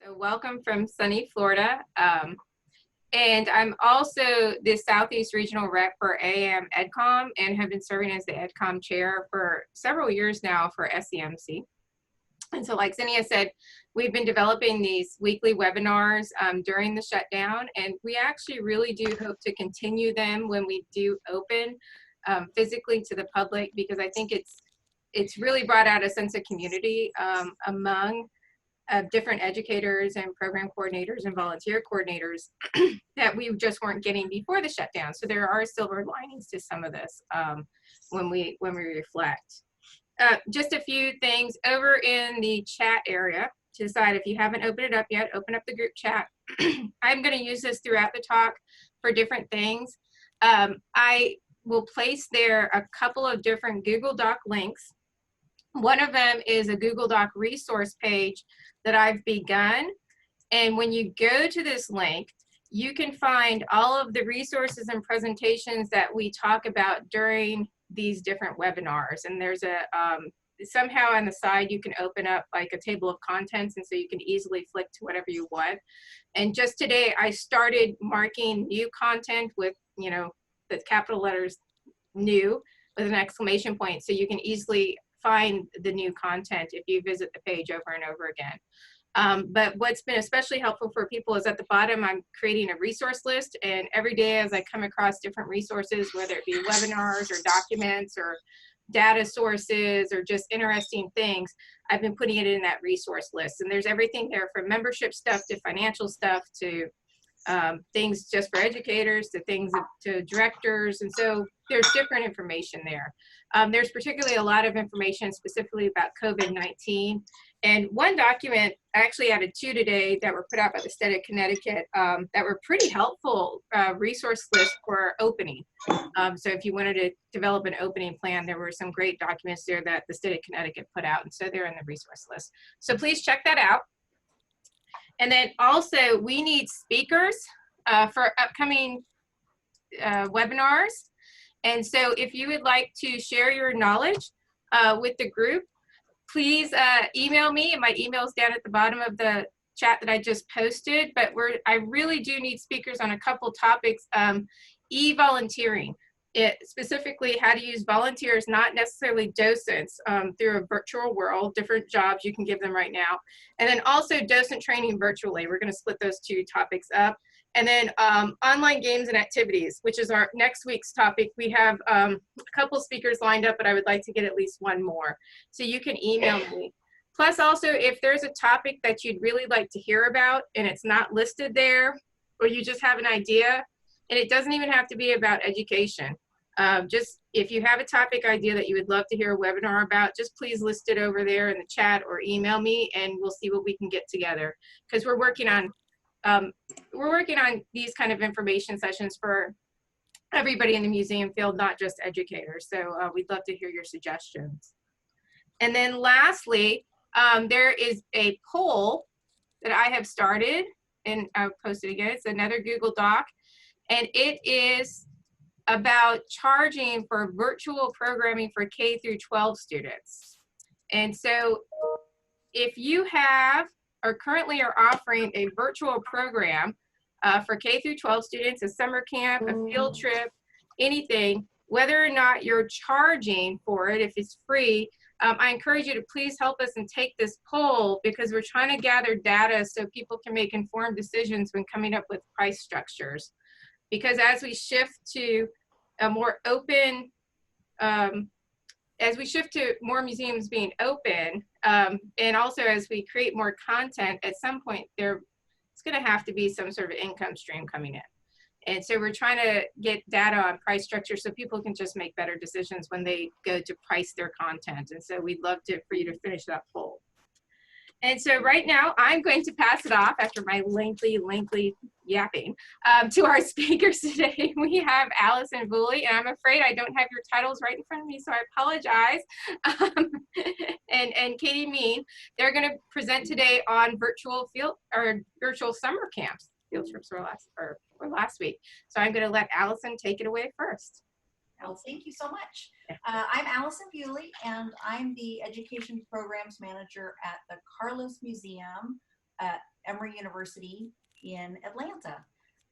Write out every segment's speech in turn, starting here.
So welcome from sunny Florida. And I'm also the Southeast Regional Rep for AM EdCom and have been serving as the EdCom chair for several years now for SEMC. And so like Zinnia said, we've been developing these weekly webinars during the shutdown, and we actually really do hope to continue them when we do open physically to the public, because I think it's really brought out a sense of community among different educators and program coordinators and volunteer coordinators that we just weren't getting before the shutdown. So there are silver linings to some of this when we reflect. Just a few things over in the chat area to decide. If you haven't opened it up yet, open up the group chat. I'm going to use this throughout the talk for different things. I will place there a couple of different Google Doc links. One of them is a Google Doc resource page that I've begun. And when you go to this link, you can find all of the resources and presentations that we talk about during these different webinars. And there's a, somehow on the side, you can open up like a table of contents, and so you can easily flick to whatever you want. And just today, I started marking new content with, you know, the capital letters new with an exclamation point, so you can easily find the new content if you visit the page over and over again. But what's been especially helpful for people is at the bottom, I'm creating a resource list, and every day as I come across different resources, whether it be webinars or documents or data sources or just interesting things, I've been putting it in that resource list. And there's everything there from membership stuff to financial stuff to things just for educators to things to directors. And so there's different information there. There's particularly a lot of information specifically about COVID-19. And one document, I actually added two today that were put out by the state of Connecticut that were pretty helpful resource list for opening. So if you wanted to develop an opening plan, there were some great documents there that the state of Connecticut put out. And so they're in the resource list. So please check that out. And then also we need speakers for upcoming webinars. And so if you would like to share your knowledge with the group, please email me. My email is down at the bottom of the chat that I just posted, but I really do need speakers on a couple topics. E-volunteering, specifically how to use volunteers, not necessarily docents, through a virtual world, different jobs you can give them right now. And then also docent training virtually. We're going to split those two topics up. And then online games and activities, which is our next week's topic. We have a couple speakers lined up, but I would like to get at least one more. So you can email me. Plus also, if there's a topic that you'd really like to hear about and it's not listed there, or you just have an idea, and it doesn't even have to be about education. Just if you have a topic idea that you would love to hear a webinar about, just please list it over there in the chat or email me, and we'll see what we can get together. Because we're working on these kind of information sessions for everybody in the museum field, not just educators. So we'd love to hear your suggestions. And then lastly, there is a poll that I have started, and I'll post it again. It's another Google Doc, and it is about charging for virtual programming for K through 12 students. And so if you have or currently are offering a virtual program for K through 12 students, a summer camp, a field trip, anything, whether or not you're charging for it, if it's free, I encourage you to please help us and take this poll, because we're trying to gather data so people can make informed decisions when coming up with price structures. Because as we shift to a more open, as we shift to more museums being open, and also as we create more content, at some point it's going to have to be some sort of income stream coming in. And so we're trying to get data on price structure so people can just make better decisions when they go to price their content. And so we'd love for you to finish that poll. And so right now, I'm going to pass it off after my lengthy yapping to our speakers today. We have Alyson, Vuley, and I'm afraid I don't have your titles right in front of me, so I apologize. And Katy, Menne, they're going to present today on virtual summer camps. Field trips were last week. So I'm going to let Alyson take it away first. Well, thank you so much. I'm Alyson Vuley, and I'm the Education Programs Manager at the Carlos Museum at Emory University in Atlanta.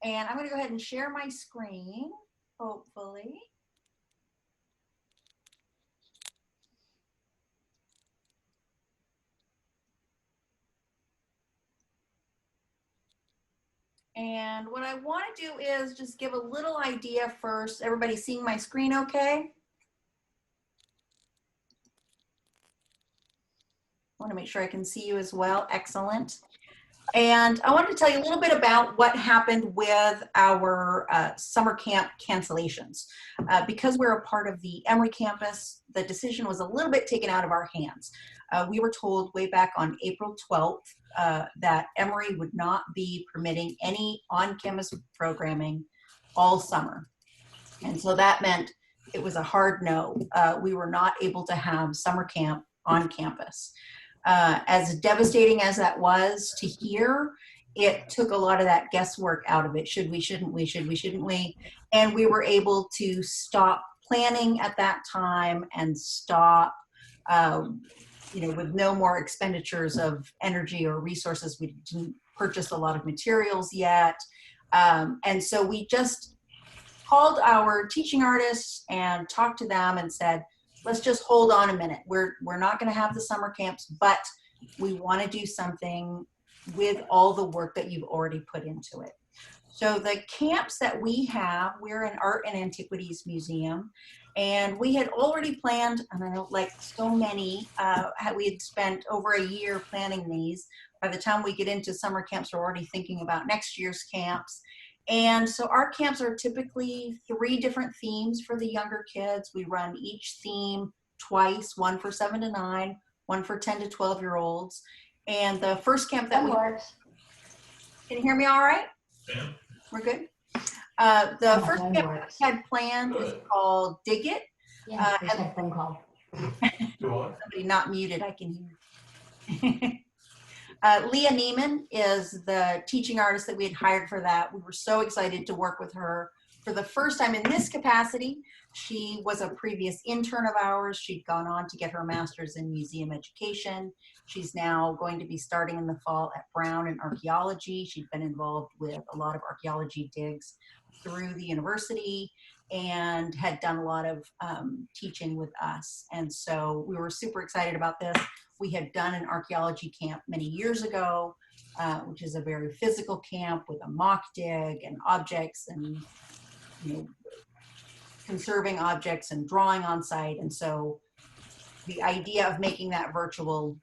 And I'm going to go ahead and share my screen, hopefully. And what I want to do is just give a little idea first. Everybody seeing my screen okay? I want to make sure I can see you as well. Excellent. And I wanted to tell you a little bit about what happened with our summer camp cancellations. Because we're a part of the Emory campus, the decision was a little bit taken out of our hands. We were told way back on April 12th that Emory would not be permitting any on-campus programming all summer. And so that meant it was a hard no. We were not able to have summer camp on campus. As devastating as that was to hear, it took a lot of that guesswork out of it. Should we, shouldn't we, should we, shouldn't we? And we were able to stop planning at that time and stop, with no more expenditures of energy or resources. We didn't purchase a lot of materials yet. And so we just called our teaching artists and talked to them and said, let's just hold on a minute. We're not going to have the summer camps, but we want to do something with all the work that you've already put into it. So the camps that we have, we're an art and antiquities museum, and we had already planned, I don't know, like so many, we had spent over a year planning these. By the time we get into summer camps, we're already thinking about next year's camps. And so our camps are typically 3 different themes for the younger kids. We run each theme twice, one for 7 to 9, one for 10 to 12-year-olds. And the first camp that can you hear me all right? Yeah. We're good? The first camp we had planned is called Dig It. Yeah, just had a phone call. Somebody not muted, I can hear. Leah Neiman is the teaching artist that we had hired for that. We were so excited to work with her for the first time in this capacity. She was a previous intern of ours. She'd gone on to get her master's in museum education. She's now going to be starting in the fall at Brown in archaeology. She'd been involved with a lot of archaeology digs through the university and had done a lot of teaching with us. And so we were super excited about this. We had done an archaeology camp many years ago, which is a very physical camp with a mock dig and objects and conserving objects and drawing on site. And so the idea of making that virtual,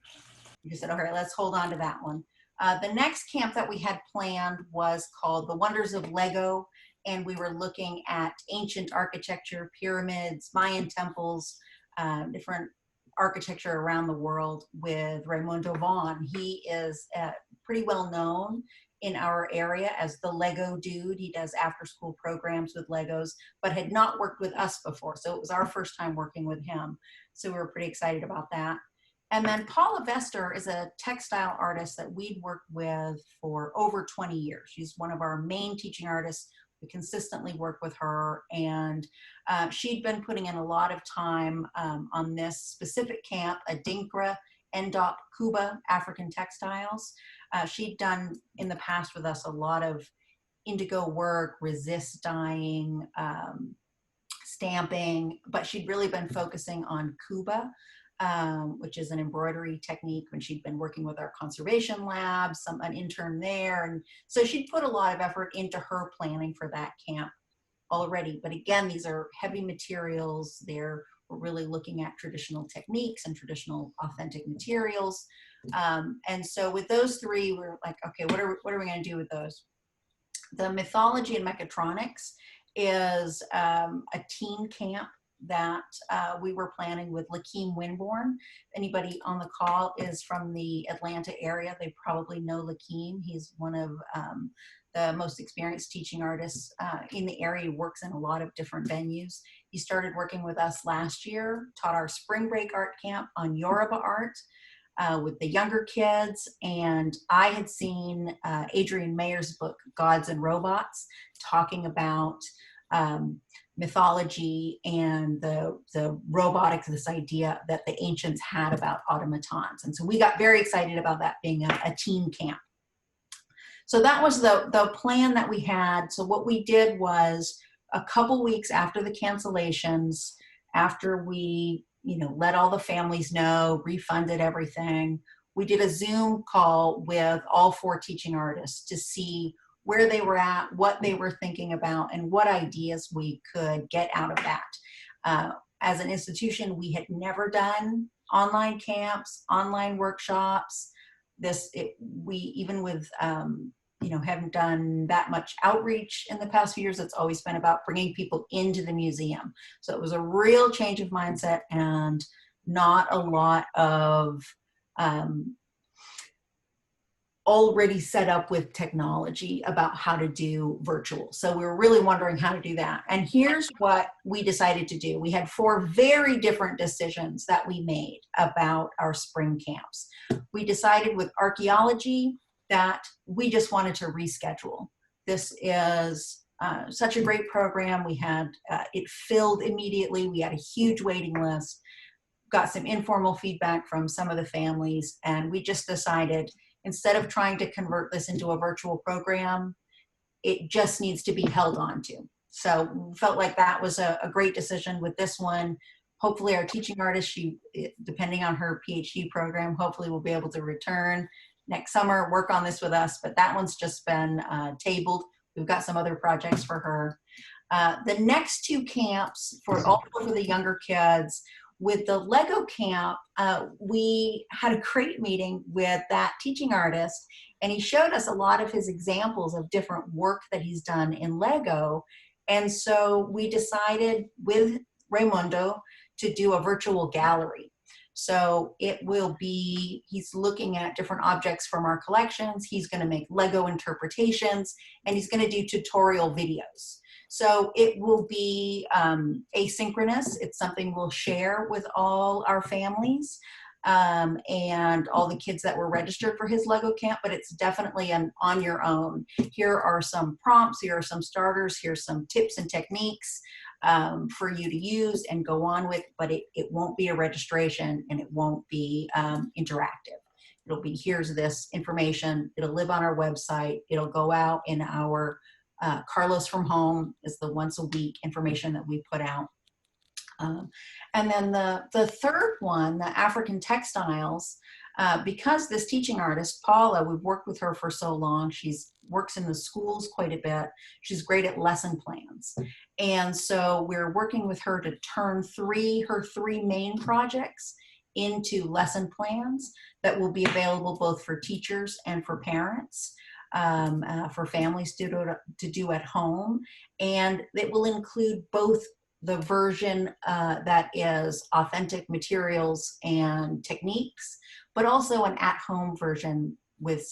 we just said, okay, let's hold on to that one. The next camp that we had planned was called The Wonders of Lego. And we were looking at ancient architecture, pyramids, Mayan temples, different architecture around the world with Raimundo Vaughn. He is pretty well known in our area as the Lego dude. He does after school programs with Legos, but had not worked with us before. So it was our first time working with him. So we were pretty excited about that. And then Paula Vester is a textile artist that we'd worked with for over 20 years. She's one of our main teaching artists. We consistently work with her, and she'd been putting in a lot of time on this specific camp, Adinkra, Endop, Cuba, African textiles. She'd done in the past with us a lot of indigo work, resist dyeing, stamping, but she'd really been focusing on Cuba, which is an embroidery technique when she'd been working with our conservation lab, an intern there. And so she'd put a lot of effort into her planning for that camp already. But again, these are heavy materials. We're really looking at traditional techniques and traditional authentic materials. And so with those 3, we're like, okay, what are we going to do with those? The mythology and mechatronics is a teen camp that we were planning with Lakeem Windborn. Anybody on the call is from the Atlanta area, they probably know Lakeem. He's one of the most experienced teaching artists in the area. He works in a lot of different venues. He started working with us last year, taught our spring break art camp on Yoruba art with the younger kids. And I had seen Adrienne Mayer's book, Gods and Robots, talking about mythology and the robotics, this idea that the ancients had about automatons. And so we got very excited about that being a teen camp. So that was the plan that we had. So what we did was a couple weeks after the cancellations, after we, let all the families know, refunded everything, we did a Zoom call with all 4 teaching artists to see where they were at, what they were thinking about, and what ideas we could get out of that. As an institution, we had never done online camps, online workshops. We even with haven't done that much outreach in the past few years. It's always been about bringing people into the museum. So it was a real change of mindset and not a lot of already set up with technology about how to do virtual. So we were really wondering how to do that. And here's what we decided to do. We had 4 very different decisions that we made about our spring camps. We decided with archaeology that we just wanted to reschedule. This is such a great program. We had, it filled immediately. We had a huge waiting list, got some informal feedback from some of the families, and we just decided, instead of trying to convert this into a virtual program, it just needs to be held on to. So we felt like that was a great decision with this one. Hopefully our teaching artist, depending on her PhD program, hopefully will be able to return next summer, work on this with us, but that one's just been tabled. We've got some other projects for her. The next 2 camps for the younger kids, with the Lego camp, we had a great meeting with that teaching artist, and he showed us a lot of his examples of different work that he's done in Lego. And so we decided with Raimundo to do a virtual gallery. So it will be, he's looking at different objects from our collections. He's going to make Lego interpretations, and he's going to do tutorial videos. So it will be asynchronous. It's something we'll share with all our families and all the kids that were registered for his Lego camp, but it's definitely an on your own. Here are some prompts, here are some starters, here's some tips and techniques for you to use and go on with, but it won't be a registration and it won't be interactive. It'll be, here's this information, it'll live on our website, it'll go out in our Carlos from Home is the once a week information that we put out. And then the third one, the African textiles, because this teaching artist, Paula, we've worked with her for so long, works in the schools quite a bit. She's great at lesson plans. And so we're working with her to turn her 3 main projects into lesson plans that will be available both for teachers and for parents. For families to do at home, and it will include both the version that is authentic materials and techniques, but also an at-home version with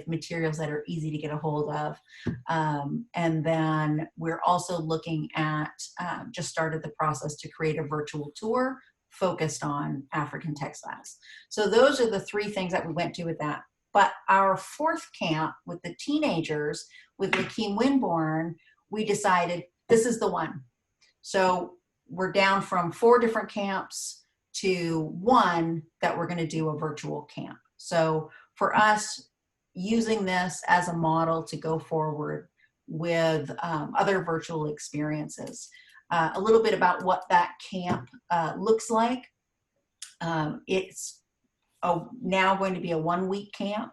materials that are easy to get a hold of. And then we're also looking at, just started the process to create a virtual tour focused on African textiles. So those are the 3 things that we went to with that. But our 4th camp with the teenagers, with Lakeem Windborn, we decided this is the one. So we're down from 4 different camps to 1 that we're going to do a virtual camp. So for us, using this as a model to go forward with other virtual experiences. A little bit about what that camp looks like. It's now going to be a 1-week camp,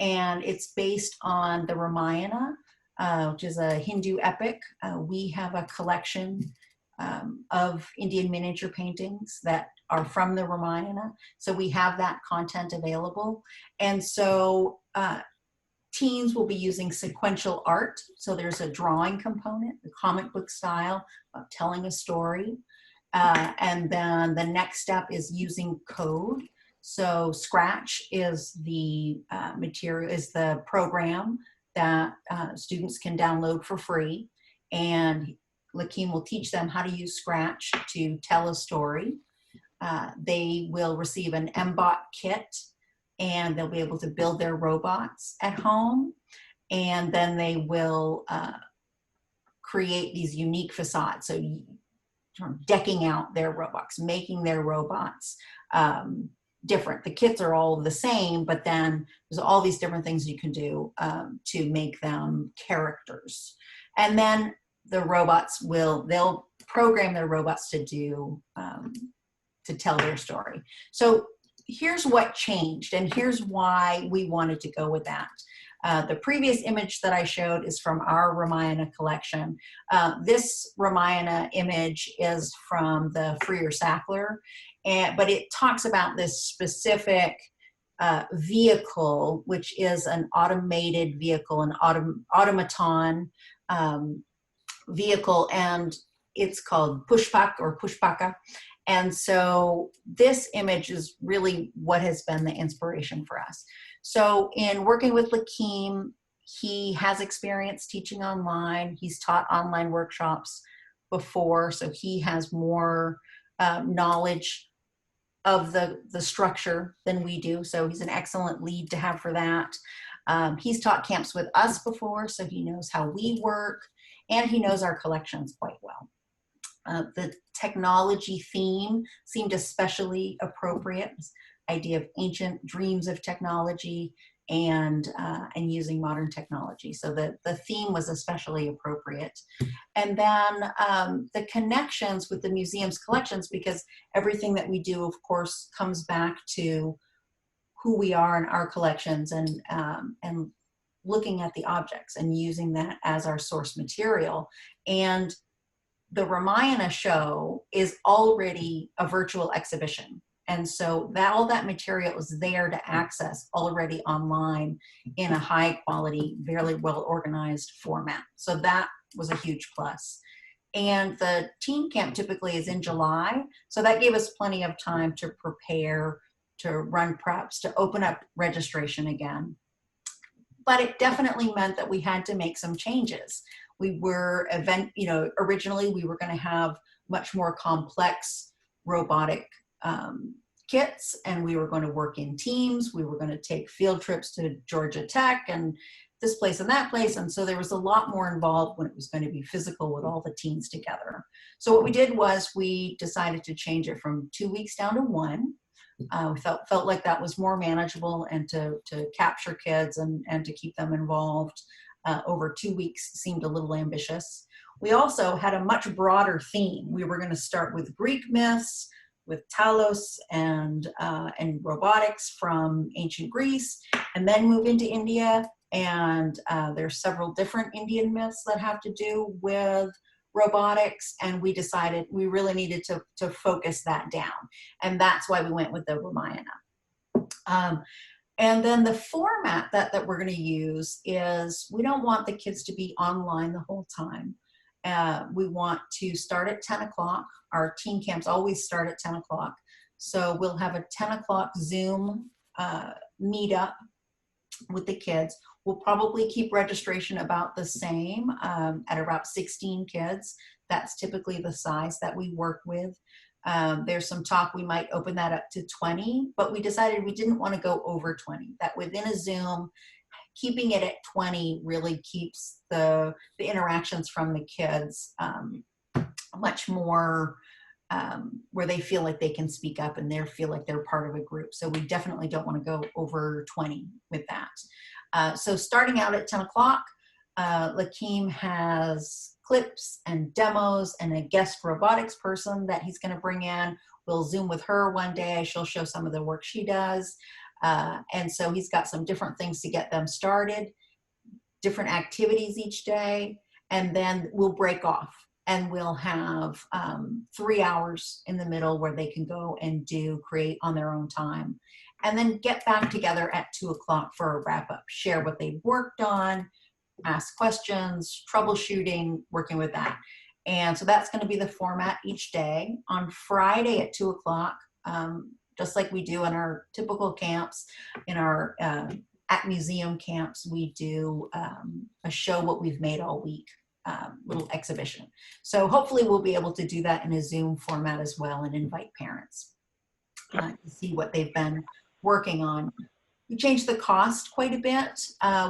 and it's based on the Ramayana, which is a Hindu epic. We have a collection of Indian miniature paintings that are from the Ramayana, so we have that content available. And so teens will be using sequential art, so there's a drawing component, the comic book style of telling a story, and then the next step is using code. So Scratch is the the program that students can download for free, and Lakeem will teach them how to use Scratch to tell a story. They will receive an MBOT kit, and they'll be able to build their robots at home, and then they will create these unique facades. So decking out their robots, making their robots, different. The kits are all the same, but then there's all these different things you can do to make them characters. And then the robots they'll program their robots to do, to tell their story. So here's what changed, and here's why we wanted to go with that. The previous image that I showed is from our Ramayana collection. This Ramayana image is from the Freer Sackler, but it talks about this specific vehicle, which is an automated vehicle, an automaton vehicle, and it's called Pushpak or Pushpaka. And so this image is really what has been the inspiration for us. So in working with Lakeem, he has experience teaching online. He's taught online workshops before, so he has more knowledge of the structure than we do. So he's an excellent lead to have for that. He's taught camps with us before, so he knows how we work, and he knows our collections quite well. The technology theme seemed especially appropriate. This idea of ancient dreams of technology and using modern technology. So the theme was especially appropriate. And then the connections with the museum's collections, because everything that we do, of course, comes back to who we are in our collections, and looking at the objects and using that as our source material. And the Ramayana show is already a virtual exhibition. And so all that material is there to access already online in a high quality, very well organized format. So that was a huge plus. And the teen camp typically is in July. So that gave us plenty of time to prepare, to run preps, to open up registration again. But it definitely meant that we had to make some changes. We were originally we were going to have much more complex robotic kits, and we were going to work in teams. We were going to take field trips to Georgia Tech and this place and that place. And so there was a lot more involved when it was going to be physical with all the teens together. So what we did was we decided to change it from 2 weeks down to 1. We felt like that was more manageable, and to capture kids and to keep them involved over 2 weeks seemed a little ambitious. We also had a much broader theme. We were going to start with Greek myths, with Talos and robotics from ancient Greece, and then move into India. And there's several different Indian myths that have to do with robotics, and we decided we really needed to focus that down. And that's why we went with the Ramayana. And then the format that we're going to use is, we don't want the kids to be online the whole time. We want to start at 10 o'clock. Our teen camps always start at 10 o'clock. So we'll have a 10 o'clock Zoom meetup with the kids. We'll probably keep registration about the same at about 16 kids. That's typically the size that we work with. There's some talk we might open that up to 20, but we decided we didn't want to go over 20. That within a Zoom, keeping it at 20 really keeps the interactions from the kids much more where they feel like they can speak up and they feel like they're part of a group. So we definitely don't want to go over 20 with that. So starting out at 10 o'clock, Lakeem has clips and demos and a guest robotics person that he's going to bring in. We'll Zoom with her one day. She'll show some of the work she does. And so he's got some different things to get them started, different activities each day, and then we'll break off and we'll have 3 hours in the middle where they can go and create on their own time, and then get back together at 2 o'clock for a wrap up, share what they've worked on, ask questions, troubleshooting, working with that. And so that's going to be the format each day. On Friday at 2 o'clock, just like we do in our typical camps, in our at museum camps, we do a show what we've made all week, little exhibition. So hopefully we'll be able to do that in a Zoom format as well and invite parents to see what they've been working on. We changed the cost quite a bit.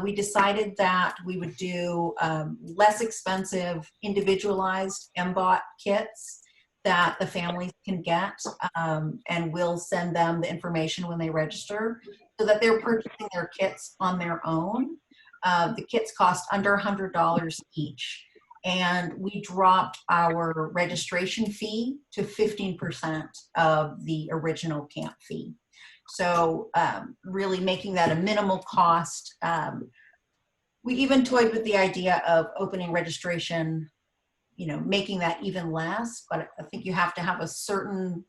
We decided that we would do less expensive individualized MBOT kits that the families can get, and we'll send them the information when they register so that they're purchasing their kits on their own. The kits cost under $100 each, and we dropped our registration fee to 15% of the original camp fee. So really making that a minimal cost. We even toyed with the idea of opening registration, making that even less, but I think you have to have a certain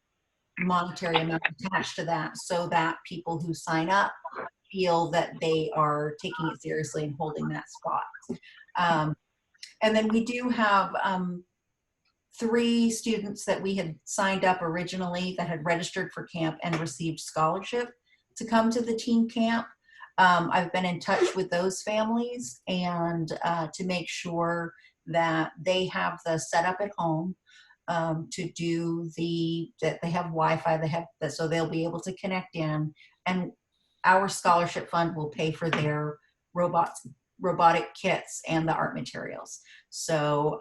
monetary amount attached to that so that people who sign up feel that they are taking it seriously and holding that spot. And then we do have 3 students that we had signed up originally that had registered for camp and received scholarship to come to the teen camp. I've been in touch with those families and to make sure that they have the setup at home to do that they have Wi-Fi, so they'll be able to connect in, and our scholarship fund will pay for their robotic kits and the art materials. So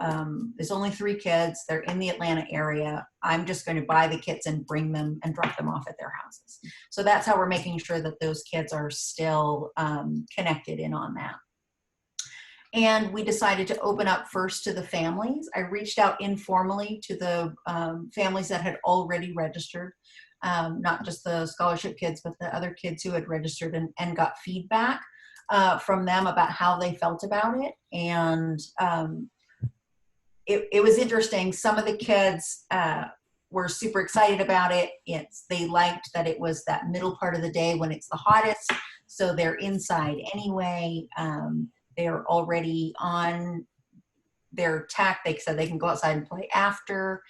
there's only 3 kids. They're in the Atlanta area. I'm just going to buy the kits and bring them and drop them off at their houses. So that's how we're making sure that those kids are still connected in on that. And we decided to open up first to the families. I reached out informally to the families that had already registered, not just the scholarship kids, but the other kids who had registered, and got feedback from them about how they felt about it. And it was interesting. Some of the kids were super excited about it. They liked that it was that middle part of the day when it's the hottest, so they're inside anyway. They're already on their tack. They said they can go outside and play after.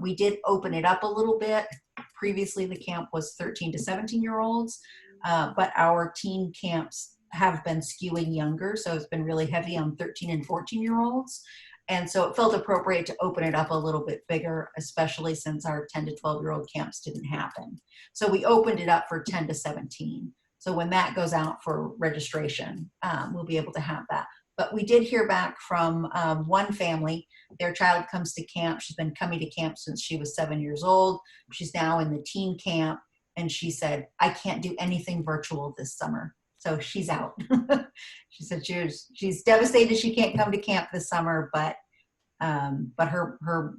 We did open it up a little bit. Previously, the camp was 13 to 17-year-olds, but our teen camps have been skewing younger, so it's been really heavy on 13 and 14-year-olds. And so it felt appropriate to open it up a little bit bigger, especially since our 10 to 12-year-old camps didn't happen. So we opened it up for 10 to 17. So when that goes out for registration, we'll be able to have that. But we did hear back from one family. Their child comes to camp. She's been coming to camp since she was 7 years old. She's now in the teen camp. And she said, I can't do anything virtual this summer. So she's out. She said she's devastated she can't come to camp this summer, but her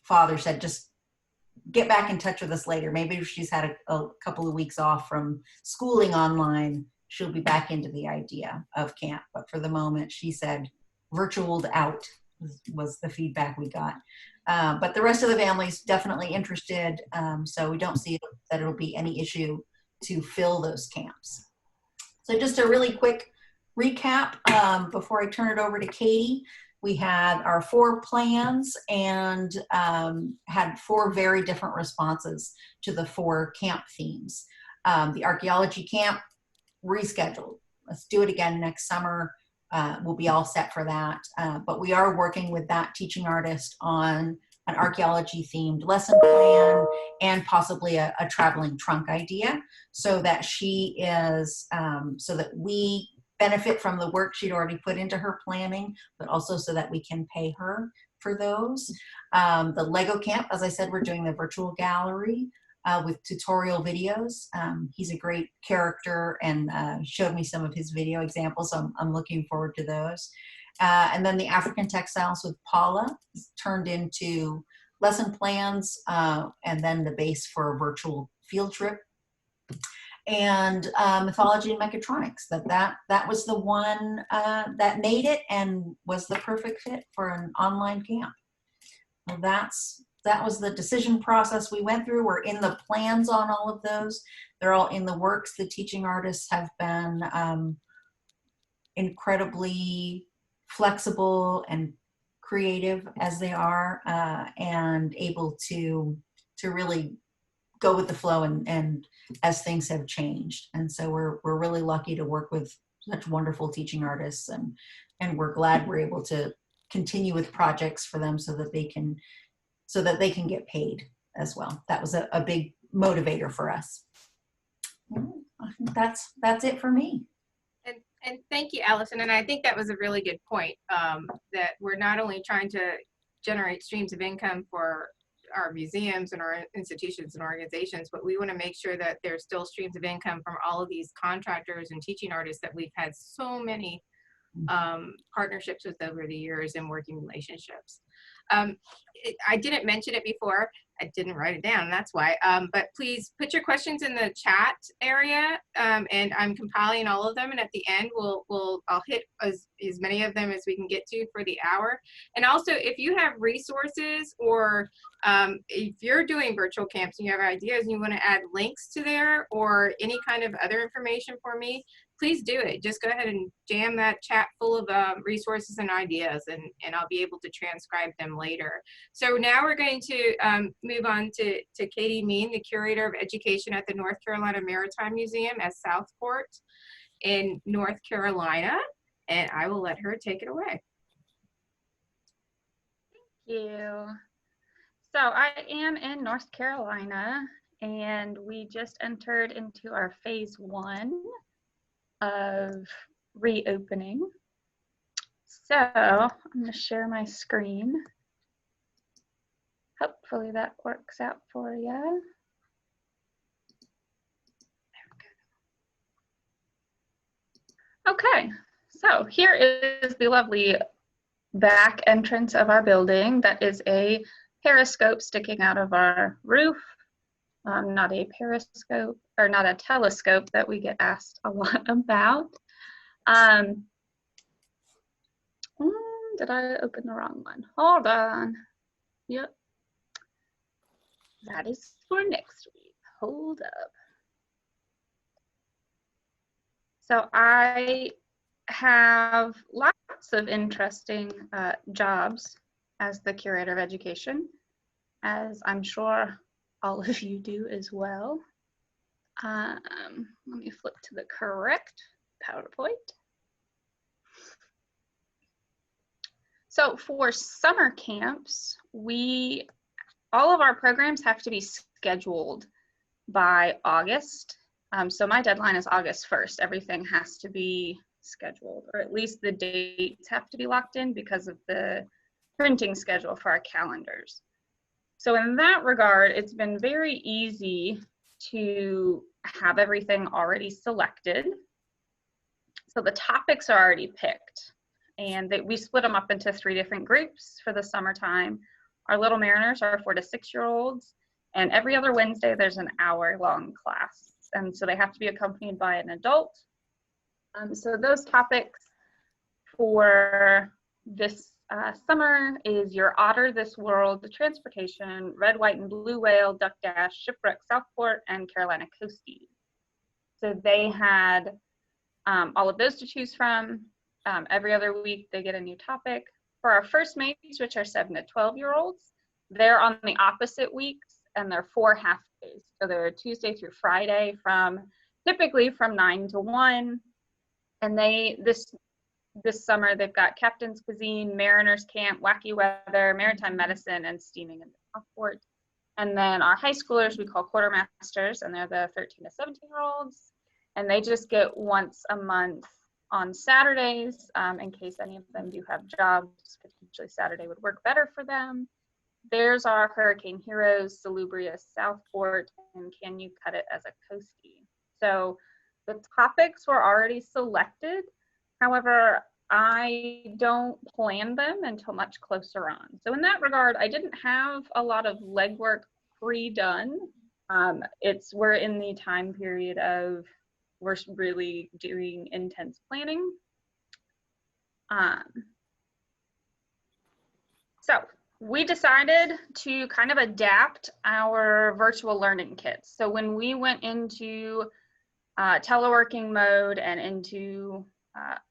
father said, just get back in touch with us later. Maybe if she's had a couple of weeks off from schooling online, she'll be back into the idea of camp. But for the moment, she said, virtualed out was the feedback we got. But the rest of the family's definitely interested. So we don't see that it'll be any issue to fill those camps. So just a really quick recap before I turn it over to Katy. We had our 4 plans and had 4 very different responses to the 4 camp themes. The archaeology camp, rescheduled. Let's do it again next summer. We'll be all set for that. But we are working with that teaching artist on an archaeology themed lesson plan and possibly a traveling trunk idea, so that she is, so that we benefit from the work she'd already put into her planning, but also so that we can pay her for those. The Lego camp, as I said, we're doing the virtual gallery with tutorial videos. He's a great character and showed me some of his video examples, so I'm looking forward to those. And then the African textiles with Paula turned into lesson plans and then the base for a virtual field trip. And mythology and mechatronics, that was the one that made it and was the perfect fit for an online camp. Well, that was the decision process we went through. We're in the plans on all of those. They're all in the works. The teaching artists have been incredibly flexible and creative as they are, and able to really go with the flow and as things have changed. And so we're really lucky to work with such wonderful teaching artists, and we're glad we're able to continue with projects for them so that they can get paid as well. That was a big motivator for us. I think that's it for me. And thank you, Alyson. And I think that was a really good point, that we're not only trying to generate streams of income for our museums and our institutions and organizations, but we want to make sure that there's still streams of income from all of these contractors and teaching artists that we've had so many partnerships with over the years and working relationships. I didn't mention it before. I didn't write it down, that's why. But please put your questions in the chat area, and I'm compiling all of them. And at the end, I'll hit as many of them as we can get to for the hour. And also, if you have resources, or if you're doing virtual camps and you have ideas and you want to add links to there or any kind of other information for me, please do it. Just go ahead and jam that chat full of resources and ideas, and I'll be able to transcribe them later. So now we're going to move on to Katy Menne, the Curator of Education at the North Carolina Maritime Museum at Southport in North Carolina, and I will let her take it away. Thank you. So I am in North Carolina, and we just entered into our phase 1 of reopening. So I'm going to share my screen. Hopefully that works out for you. There we go. Okay, so here is the lovely back entrance of our building. That is a periscope sticking out of our roof. Not a periscope, or not a telescope that we get asked a lot about. Did I open the wrong one? Hold on. Yep. That is for next week. Hold up. So I have lots of interesting jobs as the Curator of Education, as I'm sure all of you do as well. Let me flip to the correct PowerPoint. So for summer camps, all of our programs have to be scheduled by August. So my deadline is August 1st. Everything has to be scheduled, or at least the dates have to be locked in because of the printing schedule for our calendars. So in that regard, it's been very easy to have everything already selected. So the topics are already picked, and we split them up into 3 different groups for the summertime. Our Little Mariners are 4 to 6-year-olds, and every other Wednesday there's an hour-long class, and so they have to be accompanied by an adult. So those topics for this summer is your Otter, This World, the Transportation, Red, White, and Blue Whale, Duck Dash, Shipwreck, Southport, and Carolina Coasties. So they had all of those to choose from. Every other week they get a new topic. For our first mates, which are 7 to 12-year-olds, they're on the opposite weeks, and they're 4 half days. So they're Tuesday through Friday typically from 9 to 1. And this summer, they've got Captain's Cuisine, Mariners Camp, Wacky Weather, Maritime Medicine, and Steaming in the Southport. And then our high schoolers we call Quartermasters, and they're the 13 to 17-year-olds. And they just get once a month on Saturdays, in case any of them do have jobs. Potentially Saturday would work better for them. There's our Hurricane Heroes, Salubrious Southport, and Can You Cut It as a Coastie. So the topics were already selected. However, I don't plan them until much closer on. So in that regard, I didn't have a lot of legwork pre-done. We're in the time period of we're really doing intense planning. So we decided to kind of adapt our virtual learning kits. So when we went into teleworking mode and into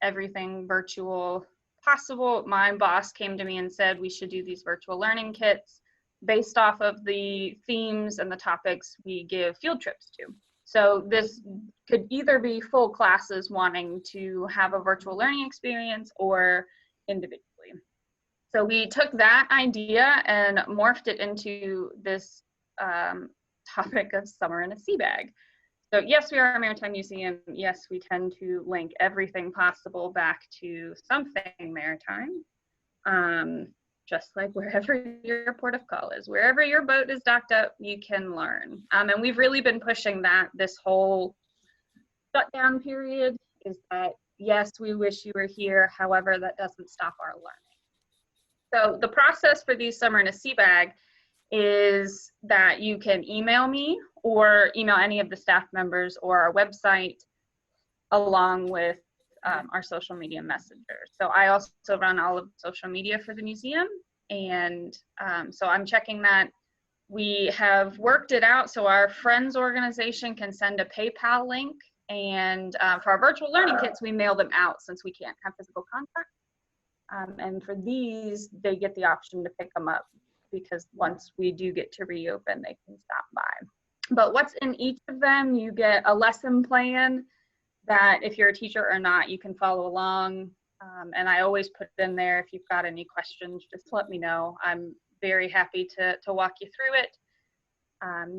everything virtual possible, my boss came to me and said we should do these virtual learning kits based off of the themes and the topics we give field trips to. So this could either be full classes wanting to have a virtual learning experience or individually. So we took that idea and morphed it into this topic of summer in a sea bag. So yes, we are a maritime museum. Yes, we tend to link everything possible back to something maritime. just like wherever your port of call is. Wherever your boat is docked up, you can learn. And we've really been pushing that this whole shutdown period, is that, yes, we wish you were here. However, that doesn't stop our learning. So the process for these Summer in a Sea Bag is that you can email me or email any of the staff members or our website, along with our social media messenger. So I also run all of social media for the museum. And so I'm checking that. We have worked it out so our friends organization can send a PayPal link. And for our virtual learning kits, we mail them out since we can't have physical contact. And for these, they get the option to pick them up, because once we do get to reopen, they can stop by. But what's in each of them, you get a lesson plan that if you're a teacher or not, you can follow along. And I always put in there, if you've got any questions, just let me know. I'm very happy to walk you through it.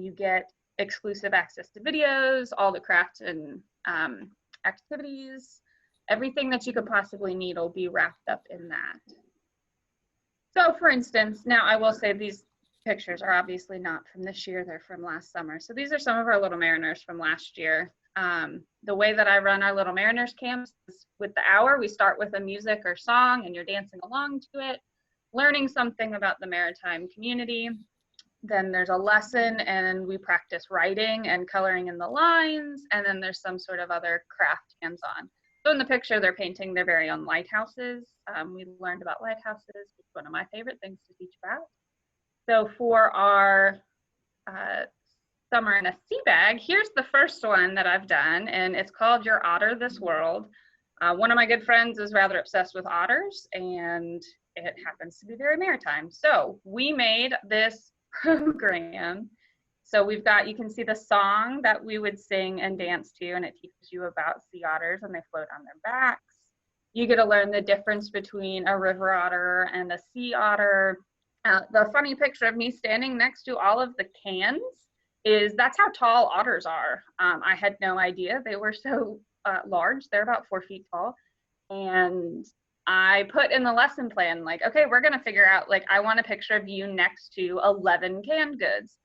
You get exclusive access to videos, all the craft and activities, everything that you could possibly need will be wrapped up in that. So for instance, now I will say these pictures are obviously not from this year, they're from last summer. So these are some of our Little Mariners from last year. The way that I run our Little Mariners camps is with the hour, we start with a music or song and you're dancing along to it, learning something about the maritime community. Then there's a lesson and we practice writing and coloring in the lines. And then there's some sort of other craft hands-on. So in the picture, they're painting their very own lighthouses. We learned about lighthouses. It's one of my favorite things to teach about. So for our Summer in a Sea Bag, here's the first one that I've done, and it's called Your Otter This World. One of my good friends is rather obsessed with otters, and it happens to be very maritime. So we made this program. So we've got, you can see the song that we would sing and dance to, and it teaches you about sea otters, and they float on their backs. You get to learn the difference between a river otter and a sea otter. The funny picture of me standing next to all of the cans is that's how tall otters are. I had no idea they were so large. They're about 4 feet tall. And I put in the lesson plan, like, okay, we're gonna figure out, like, I want a picture of you next to 11 canned goods.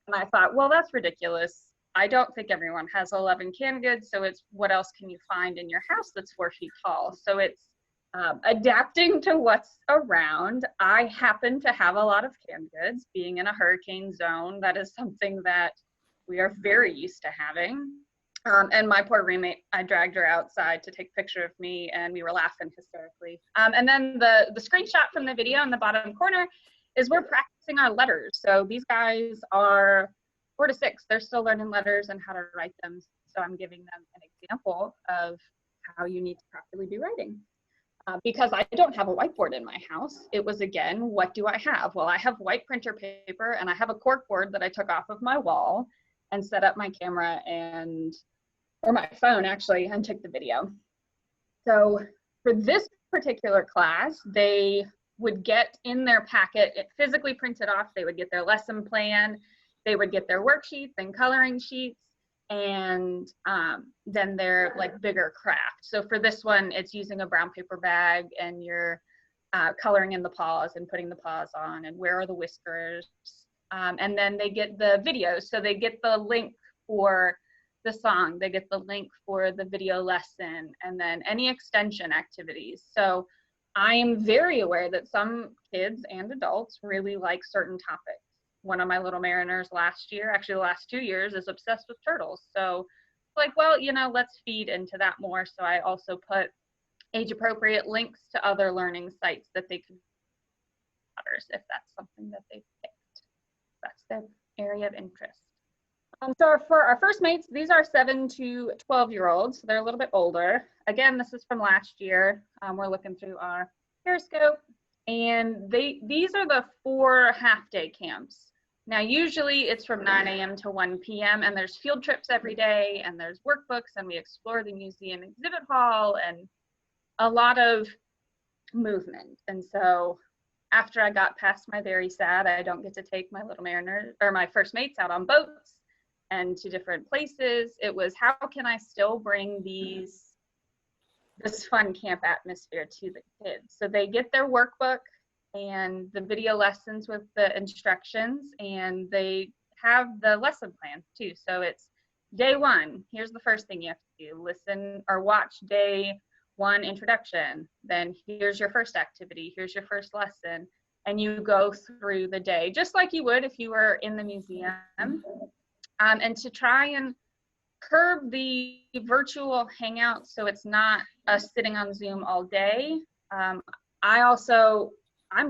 And I thought, well, that's ridiculous. I don't think everyone has 11 canned goods, so it's what else can you find in your house that's 4 feet tall? So it's adapting to what's around. I happen to have a lot of canned goods. Being in a hurricane zone, that is something that we are very used to having. And my poor roommate, I dragged her outside to take a picture of me, and we were laughing hysterically. And then the screenshot from the video in the bottom corner is we're practicing our letters. So these guys are 4 to 6. They're still learning letters and how to write them. So I'm giving them an example of how you need to properly be writing. Because I don't have a whiteboard in my house. It was, again, what do I have? Well, I have white printer paper and I have a cork board that I took off of my wall and set up my camera or my phone actually, and took the video. So for this particular class, they would get in their packet, it physically printed off, they would get their lesson plan, they would get their worksheets and coloring sheets, and then their like bigger craft. So for this one, it's using a brown paper bag and you're coloring in the paws and putting the paws on and where are the whiskers. And then they get the videos. So they get the link for the song, they get the link for the video lesson, and then any extension activities. So I am very aware that some kids and adults really like certain topics. One of my Little Mariners last year, actually the last 2 years, is obsessed with turtles. So like, well, you know, let's feed into that more. So I also put age appropriate links to other learning sites that they can if that's something that they picked. That's their area of interest. So for our first mates, these are 7 to 12-year-olds. So they're a little bit older. Again, this is from last year. We're looking through our Periscope. And these are the 4 half-day camps. Now, usually it's from 9 a.m. to 1 p.m. and there's field trips every day and there's workbooks and we explore the museum exhibit hall and a lot of movement. And so after I got past my very sad, I don't get to take my Little Mariners or my first mates out on boats and to different places, it was how can I still bring this fun camp atmosphere to the kids? So they get their workbook and the video lessons with the instructions, and they have the lesson plan too. So it's day one, here's the first thing you have to do, listen or watch day one introduction, then here's your first activity, here's your first lesson, and you go through the day just like you would if you were in the museum. And to try and curb the virtual hangout so it's not us sitting on Zoom all day. I'm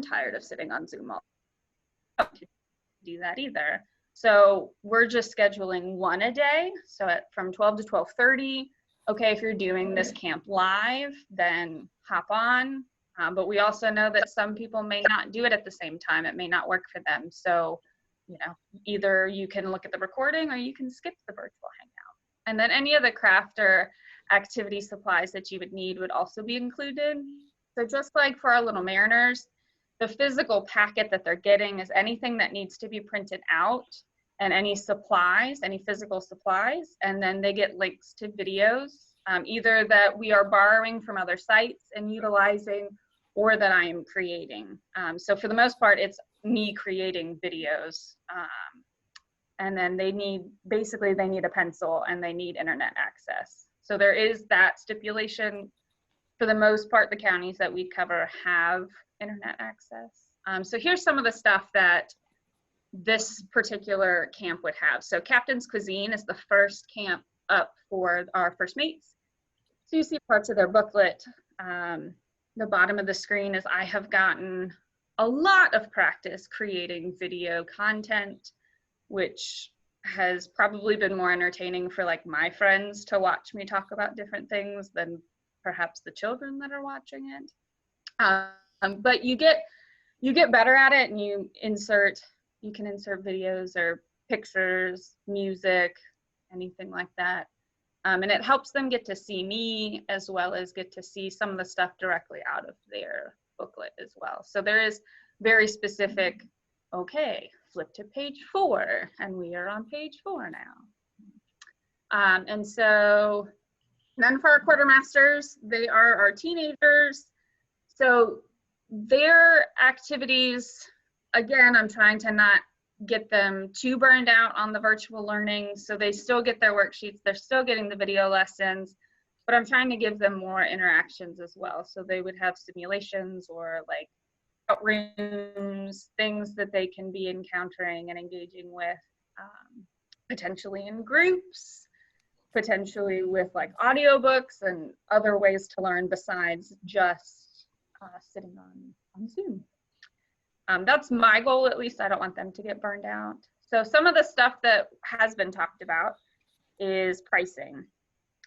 tired of sitting on Zoom all day to do that either. So we're just scheduling one a day. So from 12 to 12:30, okay, if you're doing this camp live, then hop on. But we also know that some people may not do it at the same time. It may not work for them. So, you know, either you can look at the recording or you can skip the virtual hangout. And then any of the craft or activity supplies that you would need would also be included. So just like for our Little Mariners, the physical packet that they're getting is anything that needs to be printed out and any supplies, any physical supplies, and then they get links to videos, either that we are borrowing from other sites and utilizing, or that I am creating. So for the most part, it's me creating videos. And then they need a pencil and they need internet access. So there is that stipulation. For the most part, the counties that we cover have internet access. So here's some of the stuff that this particular camp would have. So Captain's Cuisine is the first camp up for our first mates. So you see parts of their booklet. The bottom of the screen is I have gotten a lot of practice creating video content, which has probably been more entertaining for like my friends to watch me talk about different things than perhaps the children that are watching it. But you get better at it, and you can insert videos or pictures, music, anything like that. And it helps them get to see me as well as get to see some of the stuff directly out of their booklet as well. So there is very specific, okay, flip to page 4, and we are on page 4 now. And so then for our quartermasters, they are our teenagers. So their activities, again, I'm trying to not get them too burned out on the virtual learning. So they still get their worksheets, they're still getting the video lessons, but I'm trying to give them more interactions as well. So they would have simulations or like out rooms, things that they can be encountering and engaging with, potentially in groups, potentially with like audiobooks and other ways to learn besides just sitting on Zoom. That's my goal, at least. I don't want them to get burned out. So some of the stuff that has been talked about is pricing.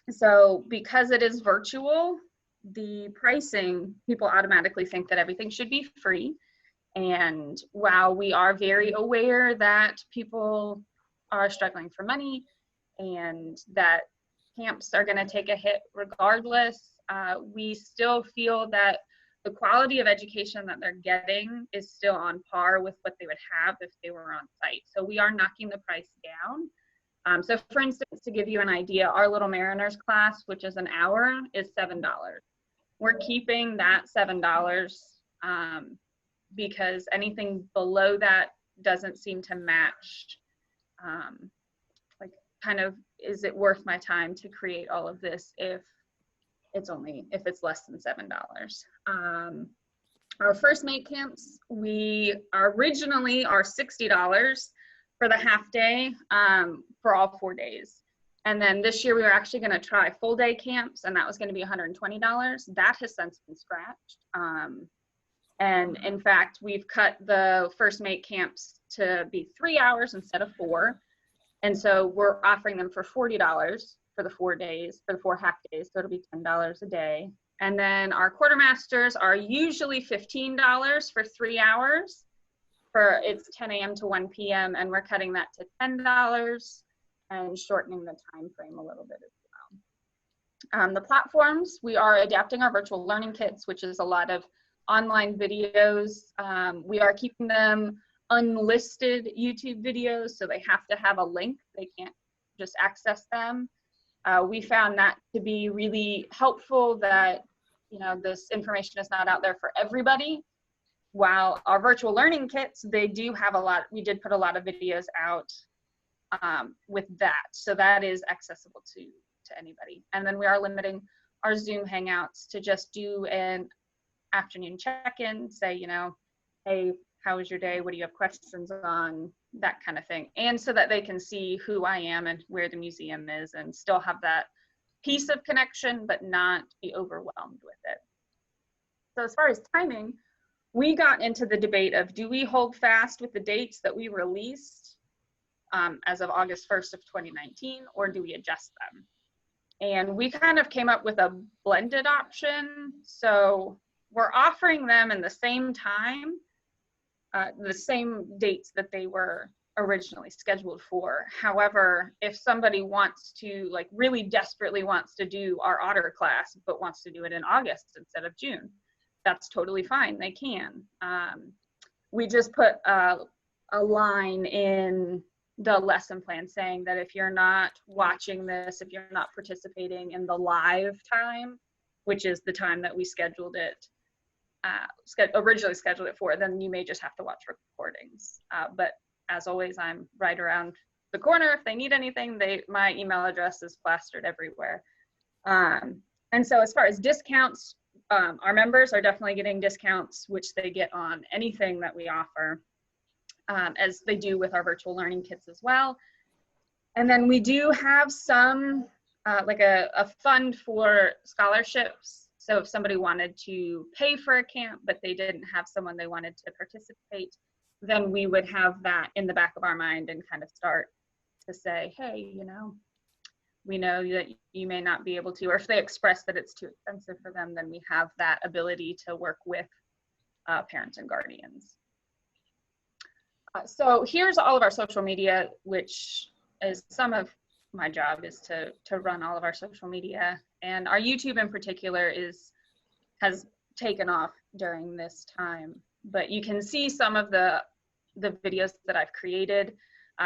So because it is virtual, the pricing, people automatically think that everything should be free. And while we are very aware that people are struggling for money and that camps are going to take a hit regardless, we still feel that the quality of education that they're getting is still on par with what they would have if they were on site. So we are knocking the price down. So for instance, to give you an idea, our Little Mariners class, which is an hour, is $7. We're keeping that $7 because anything below that doesn't seem to match, like kind of, is it worth my time to create all of this if it's less than $7. Our first mate camps, we originally are $60 for the half day for all 4 days. And then this year we were actually going to try full day camps, and that was going to be $120. That has since been scratched. And in fact, we've cut the first mate camps to be 3 hours instead of 4. And so we're offering them for $40 for the 4 days, for the 4 half days. So it'll be $10 a day. And then our quartermasters are usually $15 for 3 hours. It's 10 a.m. to 1 p.m. and we're cutting that to $10 and shortening the time frame a little bit as well. The platforms, we are adapting our virtual learning kits, which is a lot of online videos. We are keeping them unlisted YouTube videos, so they have to have a link. They can't just access them. We found that to be really helpful, that, you know, this information is not out there for everybody. while our virtual learning kits, they do have a lot, we did put a lot of videos out with that. So that is accessible to anybody. And then we are limiting our Zoom Hangouts to just do an afternoon check-in, say, you know, hey, how was your day? What do you have questions on? That kind of thing. And so that they can see who I am and where the museum is and still have that piece of connection, but not be overwhelmed with it. So as far as timing, we got into the debate of, do we hold fast with the dates that we released as of August 1st of 2019, or do we adjust them? And we kind of came up with a blended option. So we're offering them in the same time, the same dates that they were originally scheduled for. However, if somebody wants to, like, really desperately wants to do our Otter class, but wants to do it in August instead of June, that's totally fine, they can. We just put a line in the lesson plan saying that if you're not watching this, if you're not participating in the live time, which is the time that we scheduled it, originally scheduled it for, then you may just have to watch recordings. But as always, I'm right around the corner. If they need anything, my email address is plastered everywhere. And so as far as discounts, our members are definitely getting discounts, which they get on anything that we offer, as they do with our virtual learning kits as well. And then we do have some, like a fund for scholarships. So if somebody wanted to pay for a camp, but they didn't have someone they wanted to participate, then we would have that in the back of our mind and kind of start to say, hey, you know, we know that you may not be able to, or if they express that it's too expensive for them, then we have that ability to work with parents and guardians. So here's all of our social media, which is some of my job is to run all of our social media. And our YouTube in particular has taken off during this time. But you can see some of the videos that I've created,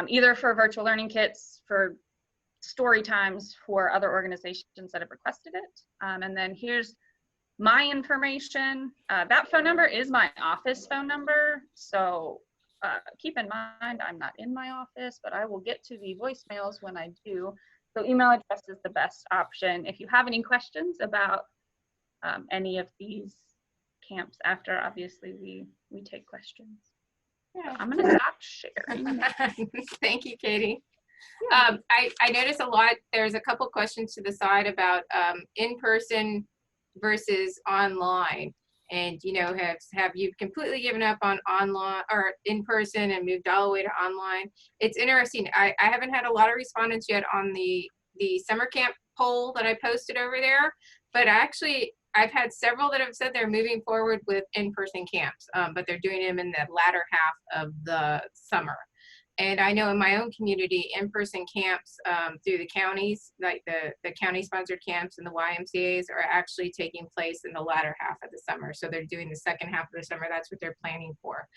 either for virtual learning kits, for story times, for other organizations that have requested it. And then here's my information. That phone number is my office phone number. So keep in mind, I'm not in my office, but I will get to the voicemails when I do. So email address is the best option. If you have any questions about any of these camps after, obviously we take questions. Yeah. I'm gonna stop sharing. Thank you, Katie. I noticed a lot, there's a couple questions to the side about in-person versus online. And, you know, have you completely given up on online or in-person and moved all the way to online? It's interesting. I haven't had a lot of respondents yet on the summer camp poll that I posted over there, but actually I've had several that have said they're moving forward with in-person camps, but they're doing them in the latter half of the summer. And I know in my own community, in-person camps through the counties, like the county-sponsored camps and the YMCAs are actually taking place in the latter half of the summer. So they're doing the second half of the summer. That's what they're planning for.